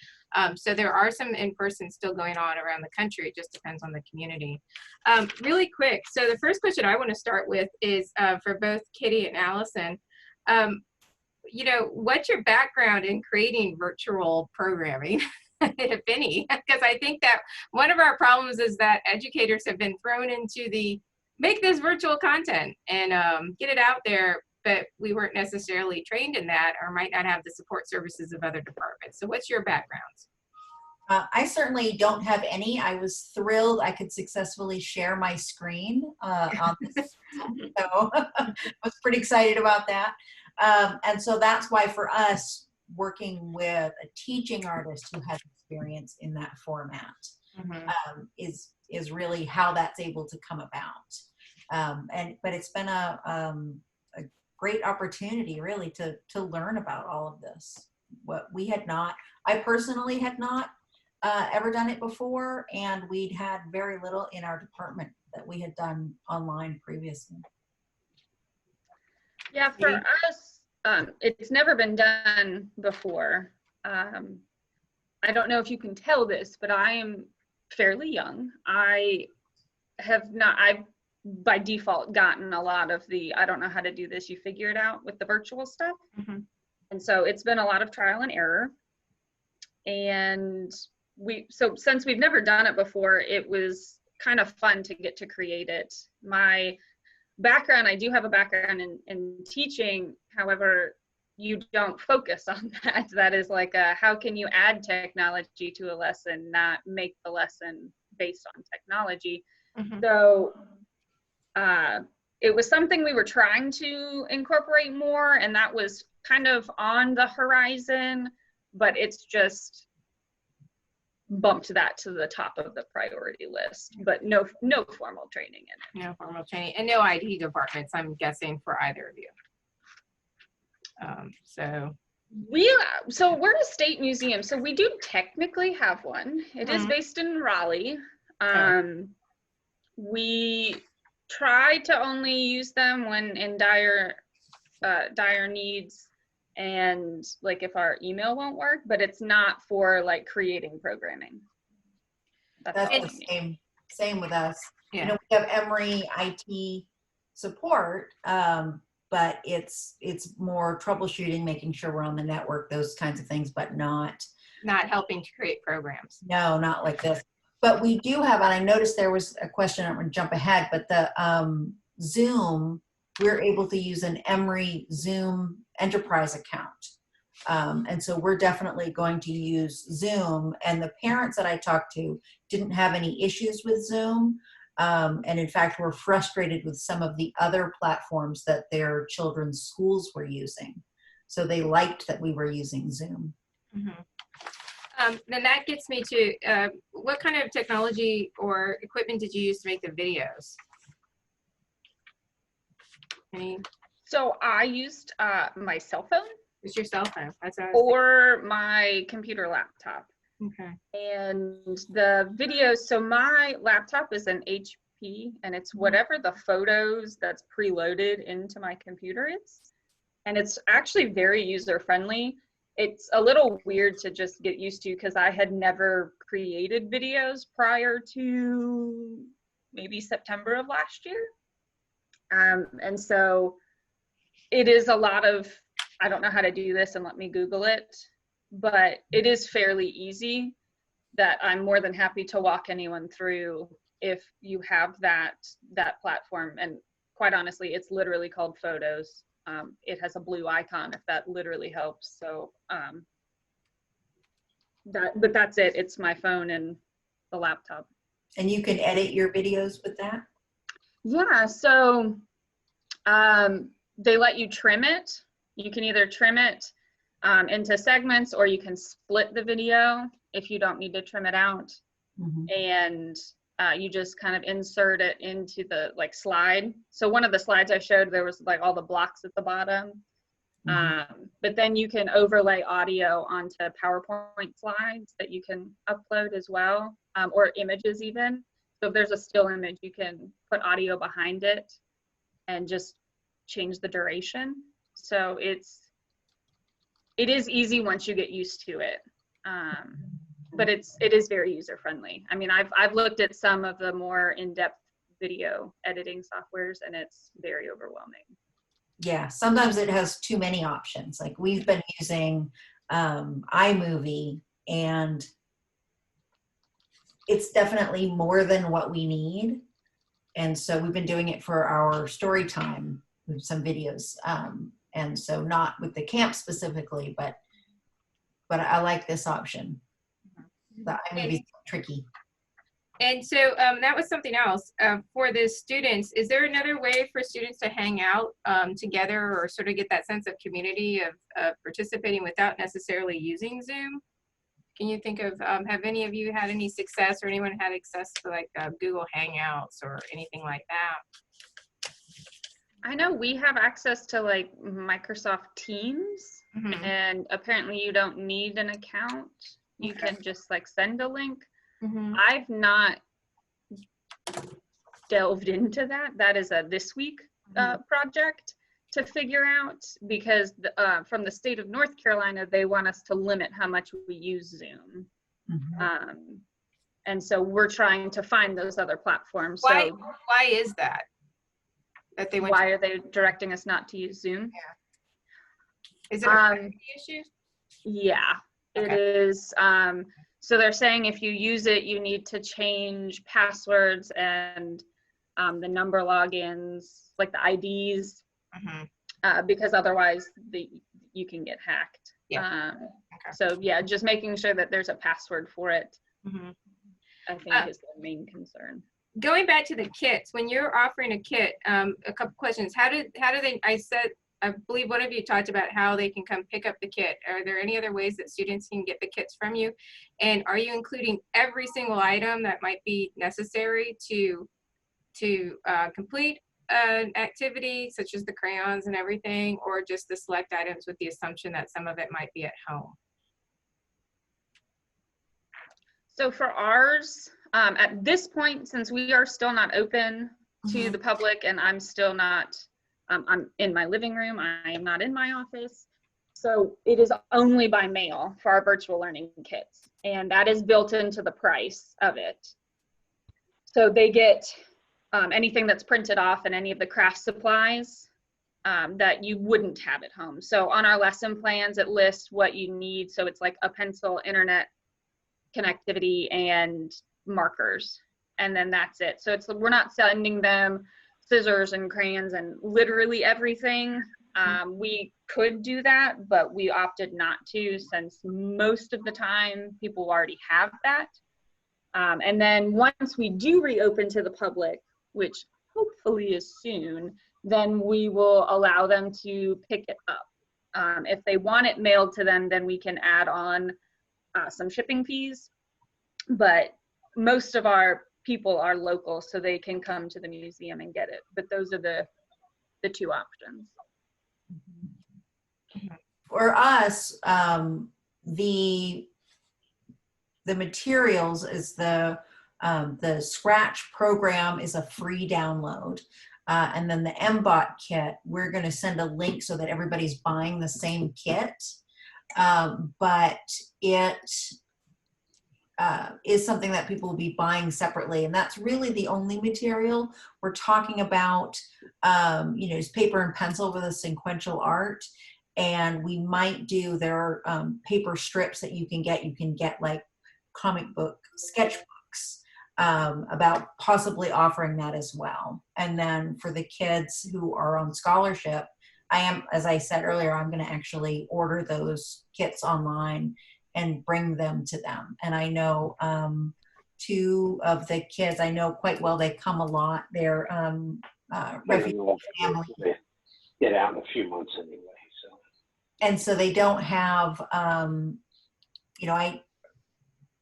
So there are some in-person still going on around the country. It just depends on the community. Really quick, so the first question I want to start with is for both Katy and Alyson. You know, what's your background in creating virtual programming? If any, because I think that one of our problems is that educators have been thrown into the make this virtual content and get it out there, but we weren't necessarily trained in that or might not have the support services of other departments. So what's your backgrounds? I certainly don't have any. I was thrilled I could successfully share my screen on this. So I was pretty excited about that. And so that's why for us, working with a teaching artist who has experience in that format is really how that's able to come about. But it's been a great opportunity really to learn about all of this. What we had not, I personally had not ever done it before, and we'd had very little in our department that we had done online previously. Yeah, for us, it's never been done before. I don't know if you can tell this, but I am fairly young. I've by default gotten a lot of the, I don't know how to do this, you figure it out with the virtual stuff. And so it's been a lot of trial and error. And so since we've never done it before, it was kind of fun to get to create it. My background, I do have a background in teaching. However, you don't focus on that. That is like how can you add technology to a lesson, not make the lesson based on technology. Mhm. So it was something we were trying to incorporate more, and that was kind of on the horizon, but it's just bumped that to the top of the priority list, but no formal training in it. No formal training and no IT departments, I'm guessing, for either of you. So we're a state museum, so we do technically have one. It is based in Raleigh. We try to only use them when in dire needs, and like if our email won't work, but it's not for like creating programming. That's all the we need. same with us. Yeah. You know, we have Emory IT support, but it's more troubleshooting, making sure we're on the network, those kinds of things, but not helping to create programs. No, not like this. But we do have, and I noticed there was a question, I'm going to jump ahead, but the Zoom, we're able to use an Emory Zoom enterprise account. And so we're definitely going to use Zoom. And the parents that I talked to didn't have any issues with Zoom. And in fact, were frustrated with some of the other platforms that their children's schools were using. So they liked that we were using Zoom. Mm-hmm. Then that gets me to what kind of technology or equipment did you use to make the videos? So I used my cell phone. It's your cell phone. That's or my computer laptop. Okay. And the videos, so my laptop is an HP, and it's whatever the photos that's preloaded into my computer is. And it's actually very user-friendly. It's a little weird to just get used to because I had never created videos prior to maybe September of last year. And so it is a lot of, I don't know how to do this and let me Google it, but it is fairly easy that I'm more than happy to walk anyone through if you have that platform. And quite honestly, it's literally called Photos. It has a blue icon if that literally helps. So but that's it. It's my phone and the laptop. And you can edit your videos with that? Yeah, so they let you trim it. You can either trim it into segments, or you can split the video if you don't need to trim it out. Mm-hmm. And you just kind of insert it into the slide. So one of the slides I showed, there was like all the blocks at the bottom. Mm-hmm. But then you can overlay audio onto PowerPoint slides that you can upload as well, or images even. So if there's a still image, you can put audio behind it and just change the duration. So it is easy once you get used to it. But it is very user friendly. I mean, I've looked at some of the more in-depth video editing softwares, and it's very overwhelming. Yeah, sometimes it has too many options. Like we've been using iMovie, and it's definitely more than what we need. And so we've been doing it for our story time with some videos. And so not with the camp specifically, but I like this option. The iMovie is tricky. And so that was something else for the students. Is there another way for students to hang out together, or sort of get that sense of community of participating without necessarily using Zoom? Can you think of, have any of you had any success, or anyone had access to like Google Hangouts or anything like that? I know we have access to like Microsoft Teams, mm-hmm. and apparently you don't need an account. You can just like send a link. Mm-hmm. I've not delved into that. That is a this week project to figure out, because from the state of North Carolina, they want us to limit how much we use Zoom. Mm-hmm. And so we're trying to find those other platforms. Why is that? Why are they directing us not to use Zoom? Yeah. Is it a privacy issue? Yeah. It Okay. is, so they're saying if you use it, you need to change passwords and the number logins, like the IDs, because otherwise you can get hacked. Yeah. So yeah, just making sure that there's a password for it, Mhm. I think is the main concern. Going back to the kits, when you're offering a kit, a couple questions. How do they, I believe one of you talked about how they can come pick up the kit. Are there any other ways that students can get the kits from you? And are you including every single item that might be necessary to complete an activity, such as the crayons and everything, or just the select items with the assumption that some of it might be at home? So for ours, at this point, since we are still not open to the public and I'm still not, I'm in my living room, I am not in my office. So it is only by mail for our virtual learning kits, and that is built into the price of it. So they get anything that's printed off and any of the craft supplies that you wouldn't have at home. So on our lesson plans, it lists what you need. So it's like a pencil, internet connectivity, and markers, and then that's it. So we're not sending them scissors and crayons and literally everything. We could do that, but we opted not to, since most of the time people already have that. And then once we do reopen to the public, which hopefully is soon, then we will allow them to pick it up. If they want it mailed to them, then we can add on some shipping fees, but most of our people are local, so they can come to the museum and get it. But those are the two options. For us, the materials is the Scratch program is a free download. And then the MBOT kit, we're going to send a link so that everybody's buying the same kit. But it is something that people will be buying separately. And that's really the only material we're talking about, is paper and pencil with a sequential art. And we might do, there are paper strips that you can get like comic book sketchbooks, about possibly offering that as well. And then for the kids who are on scholarship, as I said earlier, I'm going to actually order those kits online and bring them to them. And I know two of the kids I know quite well. They come a lot. They're refugee families. They get out in a few months anyway. So. And so they don't have,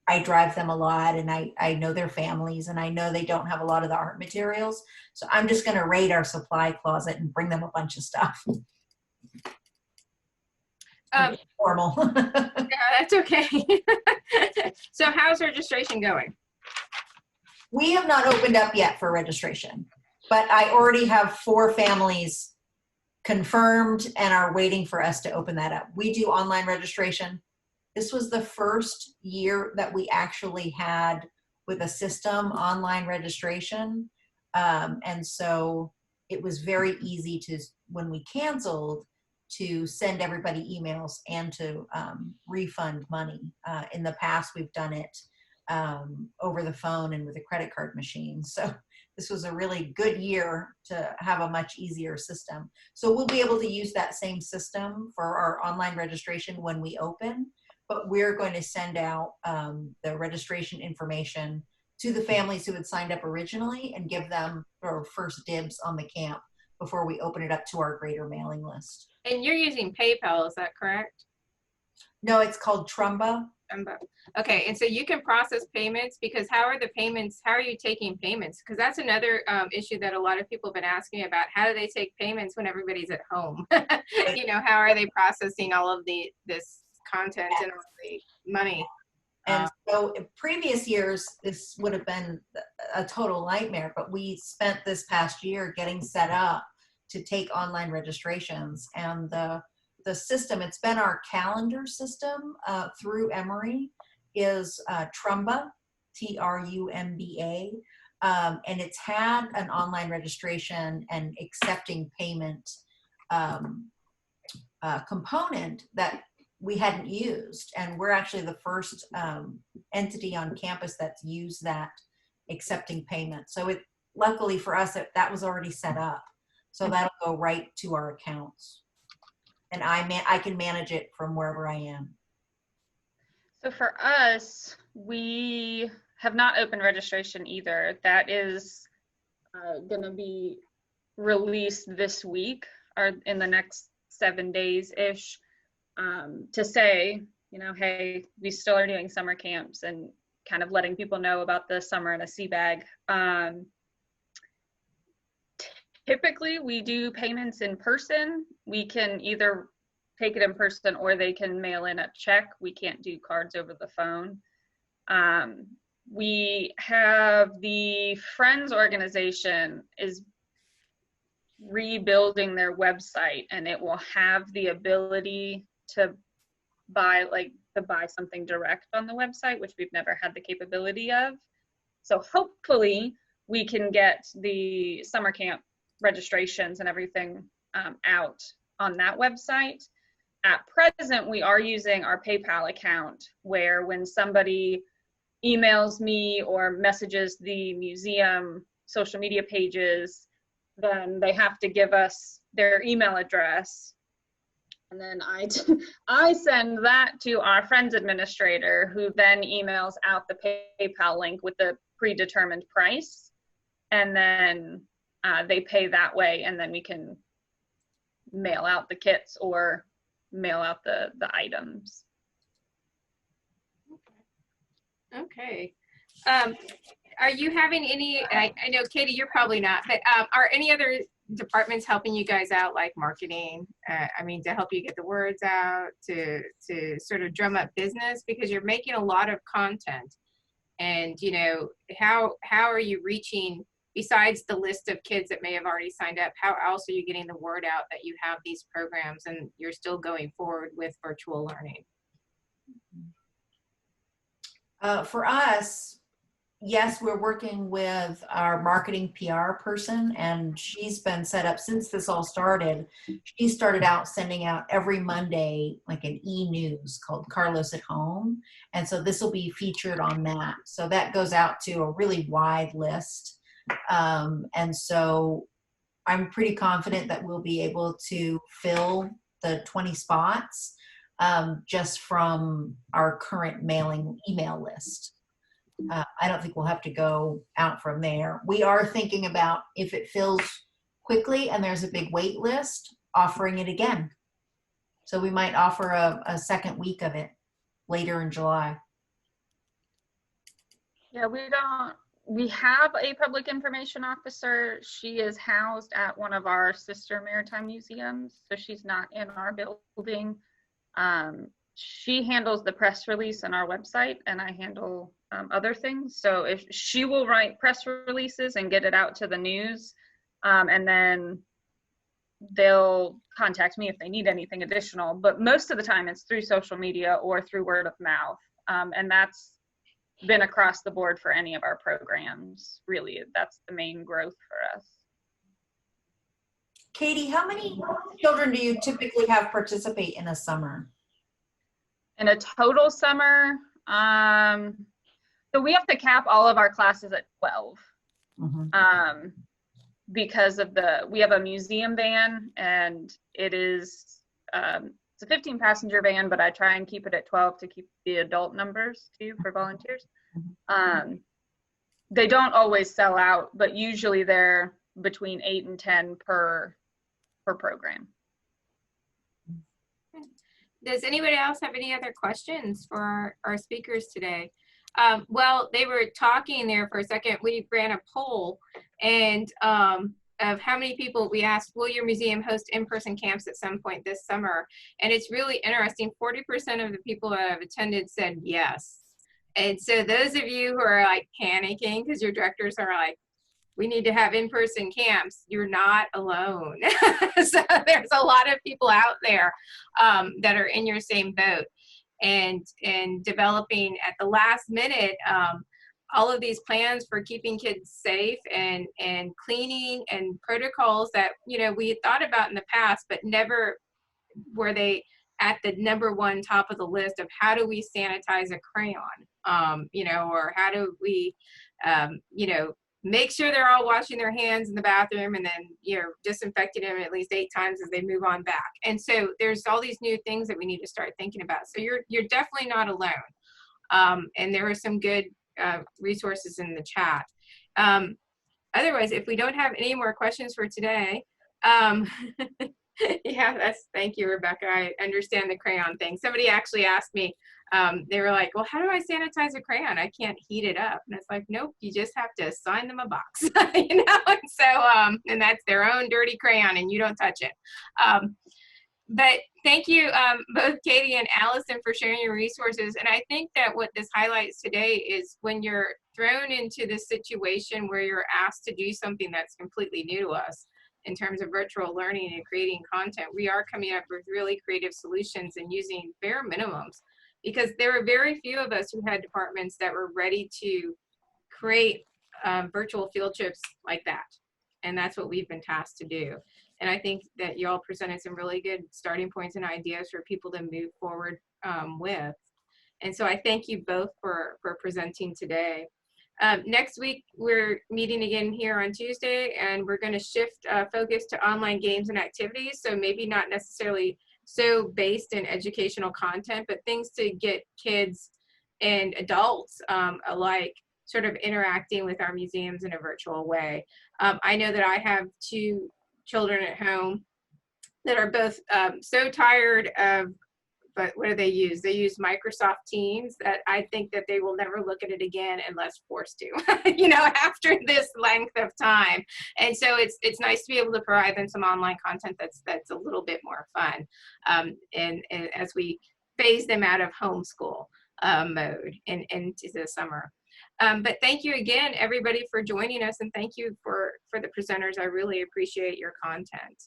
I drive them a lot, and I know their families, and I know they don't have a lot of the art materials. So I'm just going to raid our supply closet and bring them a bunch of stuff. Formal. Yeah, that's okay. So how's registration going? We have not opened up yet for registration, but I already have 4 families confirmed and are waiting for us to open that up. We do online registration. This was the first year that we actually had with a system online registration. And so it was very easy to, when we canceled, to send everybody emails and to refund money. In the past, we've done it over the phone and with a credit card machine. So this was a really good year to have a much easier system. So we'll be able to use that same system for our online registration when we open, but we're going to send out the registration information to the families who had signed up originally and give them our first dibs on the camp before we open it up to our greater mailing list. And you're using PayPal, is that correct? No, it's called Trumba. Okay, and so you can process payments, because how are you taking payments? Because that's another issue that a lot of people have been asking about. How do they take payments when everybody's at home? How are they processing all of this content and all the money? And so in previous years, this would have been a total nightmare, but we spent this past year getting set up to take online registrations. And the system, it's been our calendar system through Emory, is Trumba, Trumba. And it's had an online registration and accepting payment component that we hadn't used. And we're actually the first entity on campus that's used that accepting payment. So luckily for us, that was already set up. So that'll go right to our accounts. And I can manage it from wherever I am. So for us, we have not opened registration either. That is going to be released this week or in the next 7 days-ish, to say, hey, we still are doing summer camps, and kind of letting people know about the summer in a sea bag. Typically, we do payments in person. We can either take it in person or they can mail in a check. We can't do cards over the phone. We have the Friends organization is rebuilding their website, and it will have the ability to buy something direct on the website, which we've never had the capability of. So hopefully we can get the summer camp registrations and everything out on that website. At present, we are using our PayPal account, where when somebody emails me or messages the museum social media pages, then they have to give us their email address. And then I send that to our Friends administrator, who then emails out the PayPal link with the predetermined price. And then they pay that way, and then we can mail out the kits or mail out the items. Okay. Are you having any, I know Katy, you're probably not, but are any other departments helping you guys out, like marketing? To help you get the words out, to sort of drum up business, because you're making a lot of content. And, how are you reaching, besides the list of kids that may have already signed up, how else are you getting the word out that you have these programs and you're still going forward with virtual learning? For us, yes, we're working with our marketing PR person, and she's been set up since this all started. She started out sending out every Monday like an e-news called Carlos at Home. And so this will be featured on that. So that goes out to a really wide list. And so I'm pretty confident that we'll be able to fill the 20 spots just from our current email list. I don't think we'll have to go out from there. We are thinking about, if it fills quickly and there's a big wait list, offering it again. So we might offer a second week of it later in July. Yeah, we have a public information officer. She is housed at one of our sister maritime museums, so she's not in our building. She handles the press release on our website, and I handle other things. So if she will write press releases and get it out to the news, and then they'll contact me if they need anything additional. But most of the time it's through social media or through word of mouth. And that's been across the board for any of our programs. Really, that's the main growth for us. Katy, how many children do you typically have participate in a summer? In a total summer, so we have to cap all of our classes at 12. Mm-hmm. Because we have a museum van, and it is, it's a 15-passenger van, but I try and keep it at 12 to keep the adult numbers too for volunteers. They don't always sell out, but usually they're between 8 and 10 per program. Does anybody else have any other questions for our speakers today? Well, they were talking there for a second. We ran a poll, and of how many people we asked, will your museum host in-person camps at some point this summer? And it's really interesting. 40% of the people that have attended said yes. And so those of you who are like panicking because your directors are like, we need to have in-person camps, you're not alone. So there's a lot of people out there that are in your same boat, and developing at the last minute all of these plans for keeping kids safe and cleaning and protocols that we had thought about in the past, but never were they at the #1 top of the list of how do we sanitize a crayon, you know, or how do we, you know, make sure they're all washing their hands in the bathroom and then, you know, disinfecting them at least 8 times as they move on back. And so there's all these new things that we need to start thinking about. So you're definitely not alone. And there are some good resources in the chat. Otherwise, if we don't have any more questions for today, yeah, thank you, Rebecca. I understand the crayon thing. Somebody actually asked me, they were like, well, how do I sanitize a crayon? I can't heat it up. And it's like, nope, you just have to assign them a box, you know? And so, and that's their own dirty crayon and you don't touch it. But thank you, both Katy and Alyson, for sharing your resources. And I think that what this highlights today is when you're thrown into this situation where you're asked to do something that's completely new to us in terms of virtual learning and creating content, we are coming up with really creative solutions and using bare minimums, because there were very few of us who had departments that were ready to create virtual field trips like that. And that's what we've been tasked to do. And I think that you all presented some really good starting points and ideas for people to move forward with. And so I thank you both for presenting today. Next week, we're meeting again here on Tuesday, and we're going to shift focus to online games and activities. So maybe not necessarily so based in educational content, but things to get kids and adults alike sort of interacting with our museums in a virtual way. I know that I have 2 children at home that are both so tired of, but what do they use? They use Microsoft Teams that I think that they will never look at it again unless forced to, you know, after this length of time. And so it's nice to be able to provide them some online content that's a little bit more fun. And as we phase them out of homeschool mode and into the summer. But thank you again, everybody, for joining us, and thank you for the presenters. I really appreciate your content.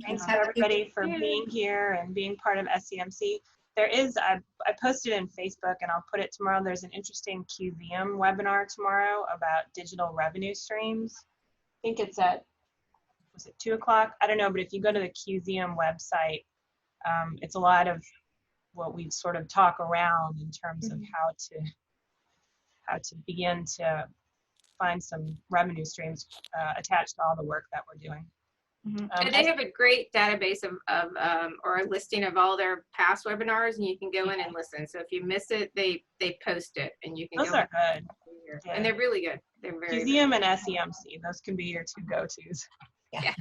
Thanks to everybody for being here and being part of SEMC. There is, I posted in Facebook and I'll put it tomorrow, there's an interesting Cuisine webinar tomorrow about digital revenue streams. I think it's at, was it 2 o'clock? I don't know, but if you go to the Cuisine website, it's a lot of what we sort of talk around in terms of how to begin to find some revenue streams attached to all the work that we're doing. And they have a great database of or a listing of all their past webinars, and you can go in and listen. So if you miss it, they post it, and you can those are good. Yeah. And they're really good. They're very Museum and SEMC, those can be your 2 go-tos. Yeah.